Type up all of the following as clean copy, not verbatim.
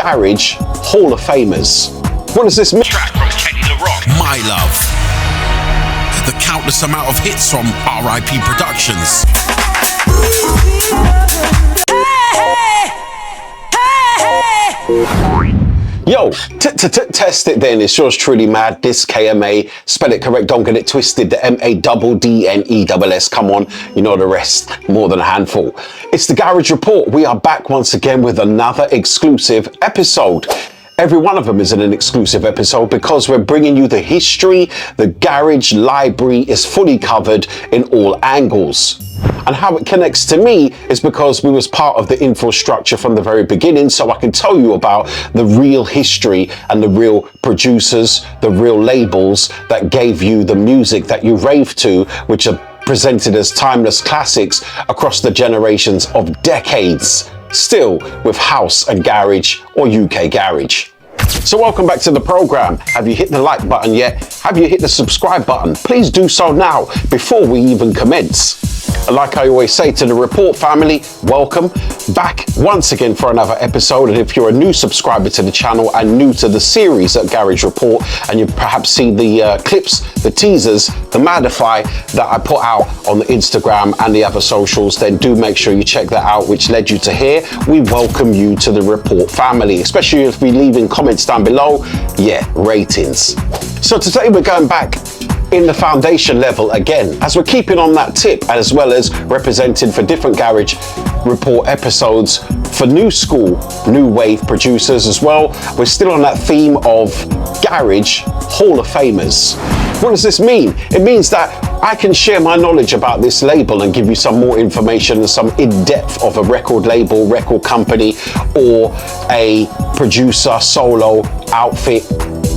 Garage Hall of Famers. What does this mean? Track from My Love. The countless amount of hits from RIP Productions. Yo, test it then. It's yours truly, Madness, KMA. Spell it correct, don't get it twisted. The MADDNESS. Come on, you know the rest. More than a handful. It's the Garage Report. We are back once again with another exclusive episode. Every one of them is an exclusive episode because we're bringing you the history. The garage library is fully covered in all angles. And how it connects to me is because we was part of the infrastructure from the very beginning, so I can tell you about the real history and the real producers, the real labels that gave you the music that you rave to, which are presented as timeless classics across the generations of decades, still with house and garage or UK garage. So welcome back to the program. Have you hit the like button yet? Have you hit the subscribe button? Please do so now before we even commence. Like I always say to the Report family, welcome back once again for another episode. And if you're a new subscriber to the channel and new to the series at Garage Report, and you've perhaps seen the clips, the teasers, the Madify that I put out on the Instagram and the other socials, then do make sure you check that out, which led you to here. We welcome you to the Report family, especially if we leave in comments down below. Yeah, ratings. So today we're going back in the foundation level again, as we're keeping on that tip, as well as representing for different Garage Report episodes for new school, new wave producers as well. We're still on that theme of Garage Hall of Famers. What does this mean? It means that I can share my knowledge about this label and give you some more information and some in-depth of a record label, record company, or a producer, solo, outfit,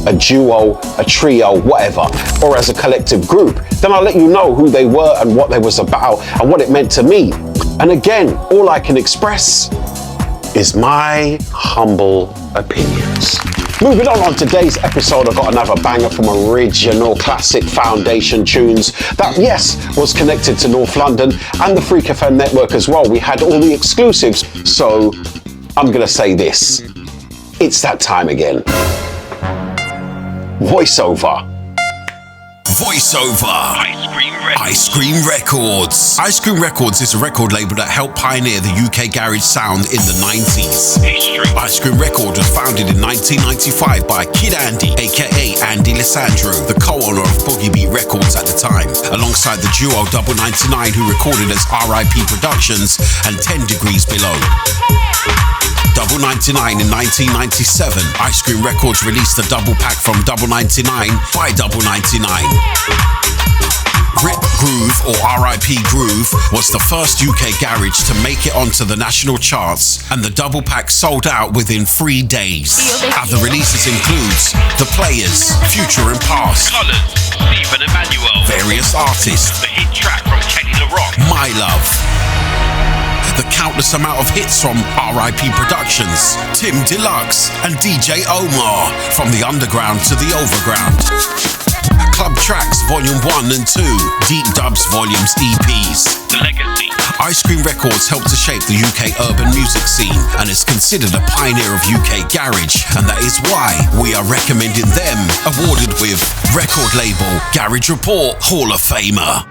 a duo, a trio, whatever, or as a collective group. Then I'll let you know who they were and what they was about and what it meant to me. And again, all I can express is my humble opinions. Moving on today's episode, I've got another banger from original classic foundation tunes that, yes, was connected to North London and the Freak FM network as well. We had all the exclusives, so I'm gonna say this. It's that time again. Voiceover. Ice Cream Records. Ice Cream Records is a record label that helped pioneer the UK garage sound in the 90s. Ice Cream Records was founded in 1995 by Kid Andy, aka Andy Lissandro, the co-owner of Boogie Beat Records at the time, alongside the duo Double 99, who recorded as RIP Productions and 10 Degrees Below. Double 99 in 1997, Ice Cream Records released a double pack from Double 99 by Double 99. Rip Groove, or RIP Groove, was the first UK garage to make it onto the national charts, and the double pack sold out within 3 days. Other releases includes The Players, Future and Past, Colours, Stephen Emmanuel, various artists, the hit track from Kenny La Rock, My Love, the countless amount of hits from RIP Productions, Tim Deluxe and DJ Omar, from the underground to the overground. Club Tracks Volume 1 and 2, Deep Dubs Volumes EPs. The Legacy. Ice Cream Records helped to shape the UK urban music scene and is considered a pioneer of UK garage, and that is why we are recommending them, awarded with record label Garage Report Hall of Famer.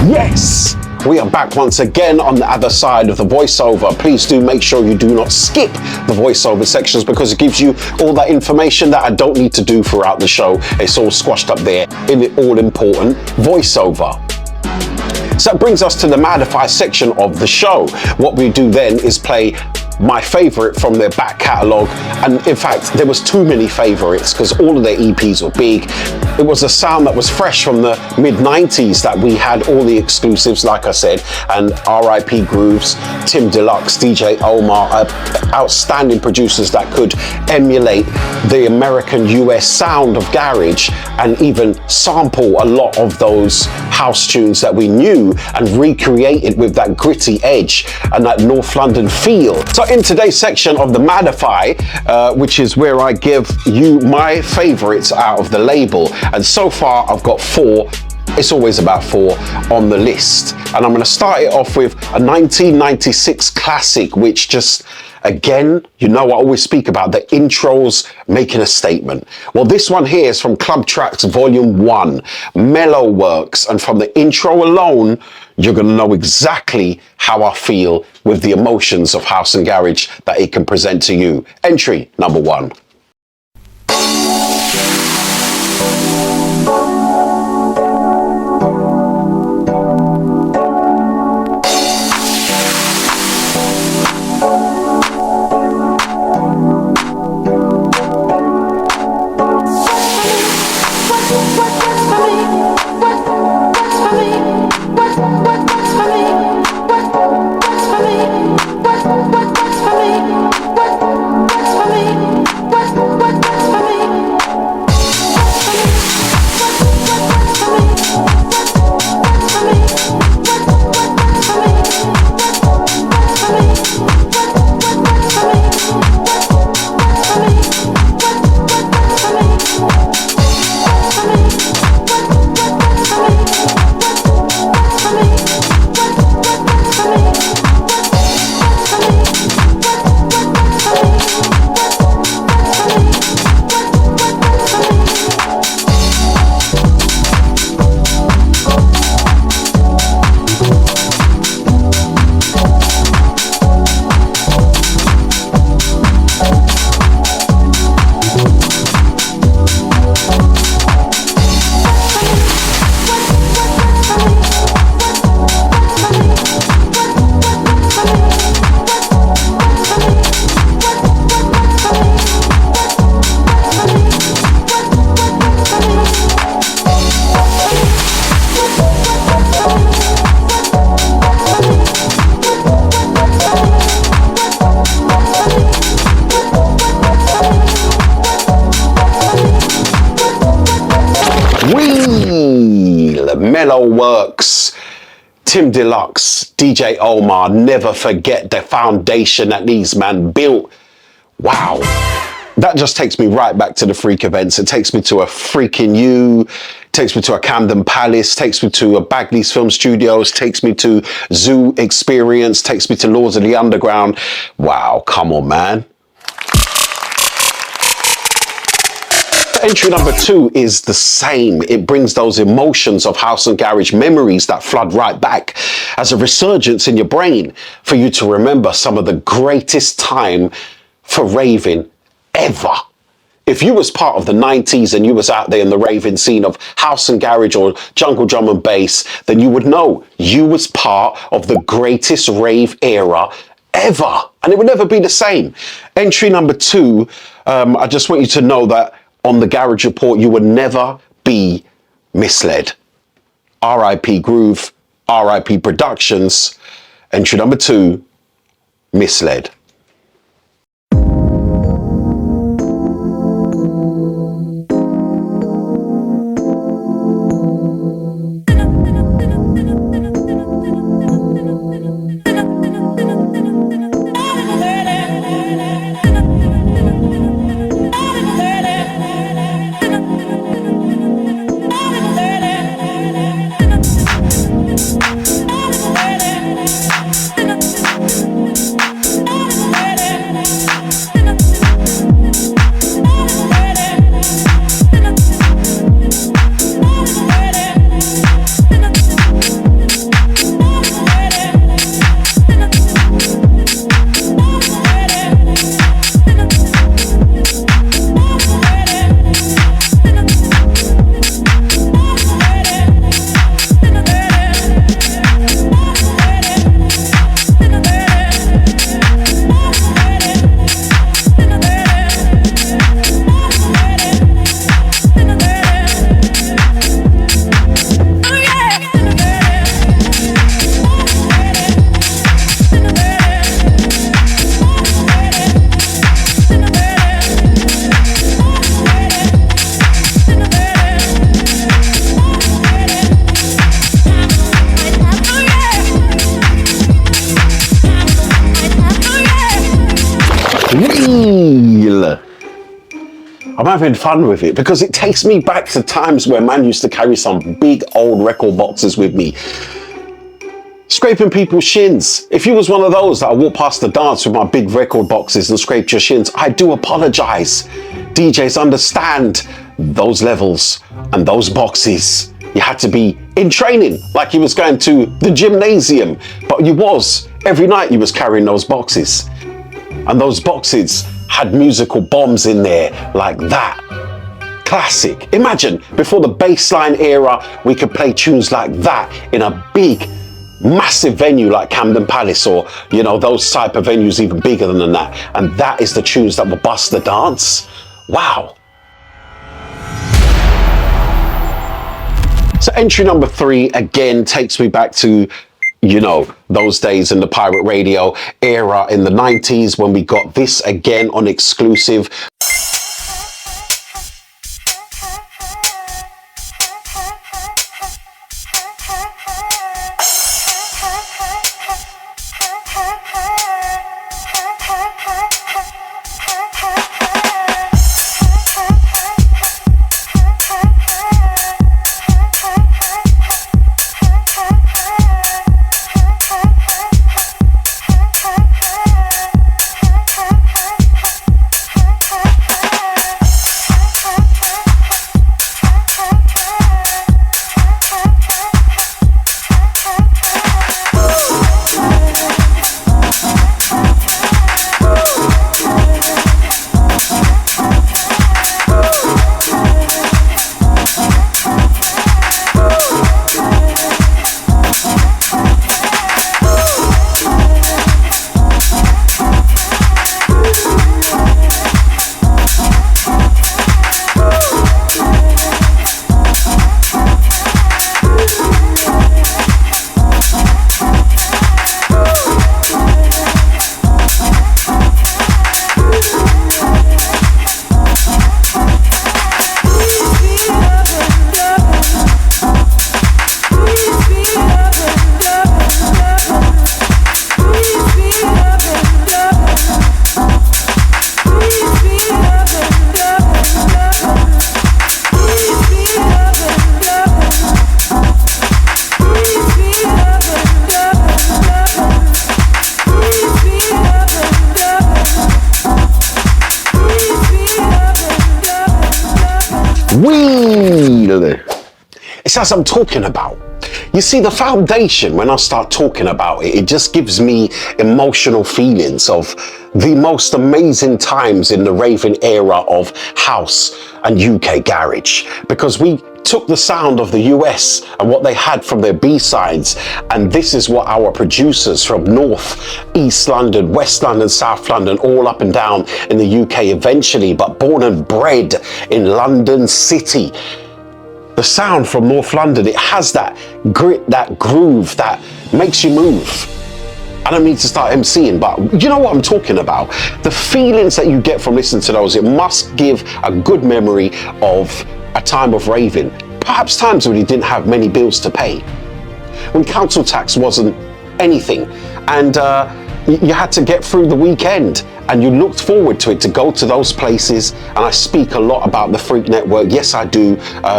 Yes! We are back once again on the other side of the voiceover. Please do make sure you do not skip the voiceover sections because it gives you all that information that I don't need to do throughout the show. It's all squashed up there in the all-important voiceover. So that brings us to the Madify section of the show. What we do then is play my favorite from their back catalogue, and in fact there was too many favorites because all of their EPs were big. It was a sound that was fresh from the mid-90s that we had all the exclusives, like I said, and RIP Grooves, Tim Deluxe, DJ Omar, outstanding producers that could emulate the American US sound of garage and even sample a lot of those house tunes that we knew and recreate it with that gritty edge and that North London feel. So in today's section of the Madify, which is where I give you my favorites out of the label, and so far I've got 4. It's always about 4 on the list, and I'm going to start it off with a 1996 classic, which just Again, you know, I always speak about the intros making a statement. Well, this one here is from Club Tracks Volume 1, Mellow Works. And from the intro alone, you're going to know exactly how I feel with the emotions of house and garage that it can present to you. Entry number 1. Mellow Works, Tim Deluxe, DJ Omar. Never forget the foundation that these man built. Wow. That just takes me right back to the freak events. It takes me to a freaking U, takes me to a Camden Palace, takes me to a Bagley's Film Studios, takes me to Zoo Experience, takes me to Lords of the Underground. Wow, come on, man. Entry number 2 is the same. It brings those emotions of house and garage memories that flood right back as a resurgence in your brain for you to remember some of the greatest time for raving ever. If you was part of the 90s and you was out there in the raving scene of house and garage or jungle drum and bass, then you would know you was part of the greatest rave era ever. And it would never be the same. Entry number 2, I just want you to know that on the Garage Report, you will never be misled. RIP Groove, RIP Productions. Entry number 2, Misled. I'm having fun with it because it takes me back to times where man used to carry some big old record boxes with me. Scraping people's shins. If you was one of those that I walked past the dance with my big record boxes and scraped your shins, I do apologize. DJs understand those levels and those boxes. You had to be in training like you was going to the gymnasium, but you was. Every night you was carrying those boxes. And those boxes had musical bombs in there like that. Classic. Imagine, before the bassline era, we could play tunes like that in a big, massive venue like Camden Palace, or, you know, those type of venues even bigger than that. And that is the tunes that will bust the dance. Wow. So entry number 3 again takes me back to, you know, those days in the pirate radio era in the 90s when we got this again on exclusive. It's as I'm talking about. You see, the foundation, when I start talking about it, it just gives me emotional feelings of the most amazing times in the raving era of house and UK garage, because we took the sound of the US and what they had from their B-sides, and this is what our producers from North, East London, West London, South London, all up and down in the UK eventually, but born and bred in London City. The sound from North London, it has that grit, that groove that makes you move. I don't mean to start MCing, but you know what I'm talking about. The feelings that you get from listening to those, it must give a good memory of a time of raving. Perhaps times when you didn't have many bills to pay, when council tax wasn't anything, and you had to get through the weekend, and you looked forward to it, to go to those places. And I speak a lot about the Freak Network. Yes, I do,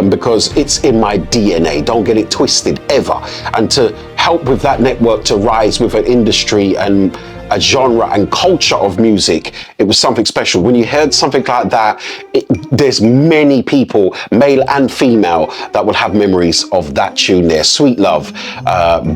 because it's in my DNA. Don't get it twisted, ever. And to help with that network to rise with an industry and a genre and culture of music, it was something special. When you heard something like that, there's many people, male and female, that will have memories of that tune there. Sweet Love,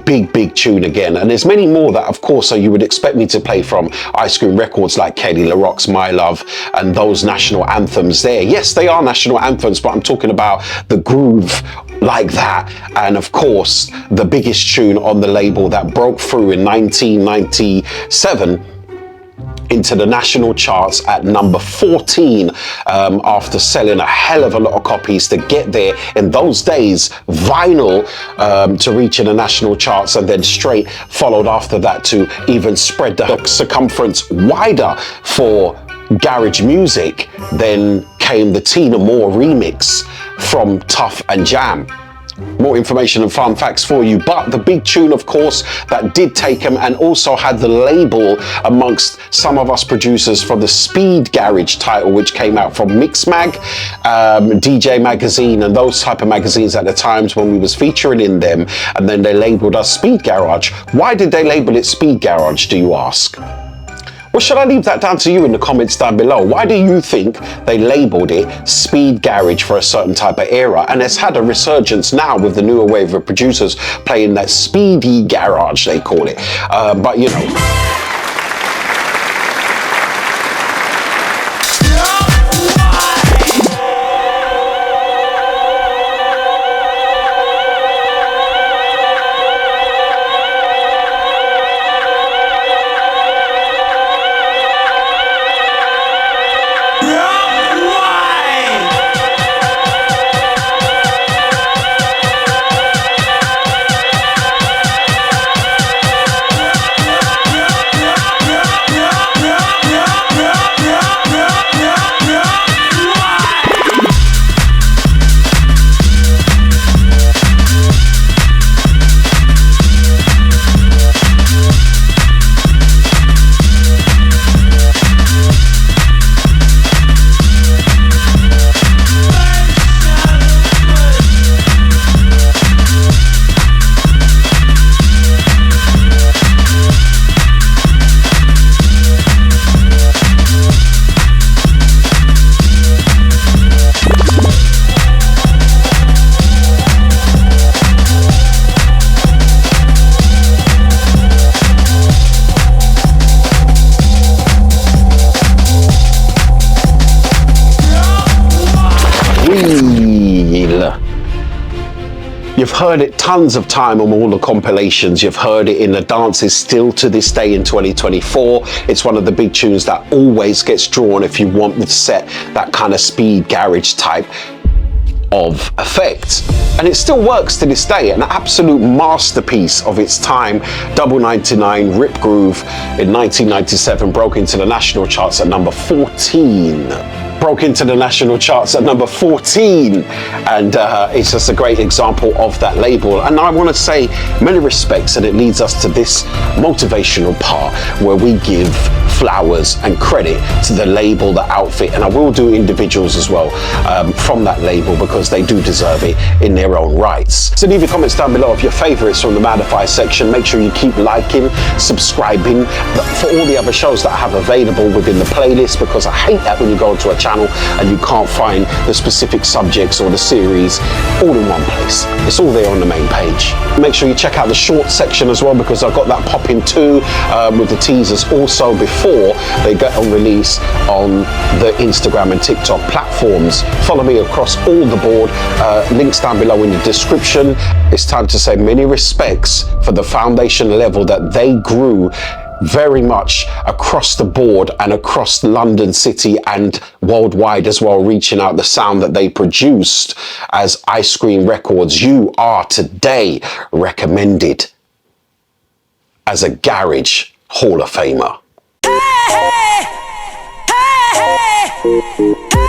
big tune again. And there's many more that, of course, you would expect me to play from Ice Cream Records, like Kelly LaRock's My Love and those national anthems there. Yes, they are national anthems, but I'm talking about the groove like that. And of course, the biggest tune on the label that broke through in 1997 into the national charts at number 14, after selling a hell of a lot of copies to get there. In those days, vinyl to reach in the national charts, and then straight followed after that to even spread the circumference wider for garage music. Then came the Tina Moore remix from Tough and Jam. more information and fun facts for you. But the big tune, of course, that did take him and also had the label amongst some of us producers for the Speed Garage title, which came out from Mixmag, DJ Magazine, and those type of magazines at the times when we was featuring in them. And then they labeled us Speed Garage. Why did they label it Speed Garage, do you ask? Well, should I leave that down to you in the comments down below? Why do you think they labelled it Speed Garage for a certain type of era? And it's had a resurgence now with the newer wave of producers playing that speedy garage, they call it. But you know. You've heard it tons of time on all the compilations. You've heard it in the dances still to this day in 2024. It's one of the big tunes that always gets drawn if you want to set that kind of speed garage type of effect. And it still works to this day, an absolute masterpiece of its time. Double 99 Rip Groove in 1997 broke into the national charts at number 14. Broke into the national charts at number 14, and it's just a great example of that label. And I want to say many respects, and it leads us to this motivational part where we give flowers and credit to the label, the outfit, and I will do individuals as well from that label because they do deserve it in their own rights. So leave your comments down below of your favorites from the Modify section. Make sure you keep liking, subscribing for all the other shows that I have available within the playlist, because I hate that when you go into a channel and you can't find the specific subjects or the series all in one place. It's all there on the main page. Make sure you check out the short section as well, because I've got that popping too with the teasers also before they get on release on the Instagram and TikTok platforms. Follow me across all the board. Links down below in the description. It's time to say many respects for the foundation level that they grew very much across the board and across London City and worldwide as well, reaching out the sound that they produced as Ice Cream Records. You are today recommended as a Garage Hall of Famer. Hey, hey, hey, hey.